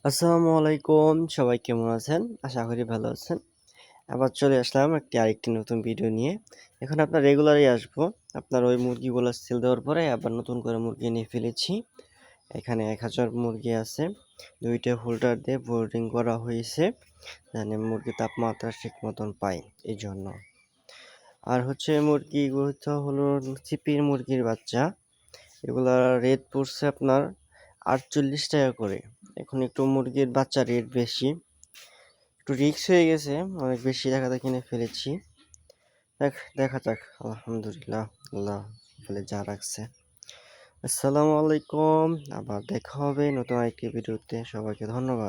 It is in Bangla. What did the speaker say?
আসসালামু আলাইকুম। সবাই কেমন আছেন? আশা করি ভালো আছেন। আবার চলে আসলাম আরেকটি নতুন ভিডিও নিয়ে। এখন আপনার রেগুলারই আসবো। আপনার ওই মুরগিগুলো সেল দেওয়ার পরে আবার নতুন করে মুরগি নিয়ে ফেলেছি। এখানে ১,০০০ মুরগি আছে। ২ টা হোল্ডার দিয়ে বোর্ডিং করা হয়েছে। যেন মুরগির তাপমাত্রা ঠিক মতন পায় এইজন্য। আর হচ্ছে মুরগিগুলো হলো চিপির মুরগির বাচ্চা। এগুলার রেট পড়ছে আপনার ৳৪৮ করে। এখন একটু মুরগির বাচ্চার রেট বেশি। একটু রিস্ক হয়ে গেছে, অনেক বেশি টাকাতে কিনে ফেলেছি। দেখা যাক, আলহামদুলিল্লাহ, আল্লাহ বলে যা রাখছে। আসসালামু আলাইকুম। আবার দেখা হবে নতুন আরেকটি ভিডিওতে। সবাইকে ধন্যবাদ।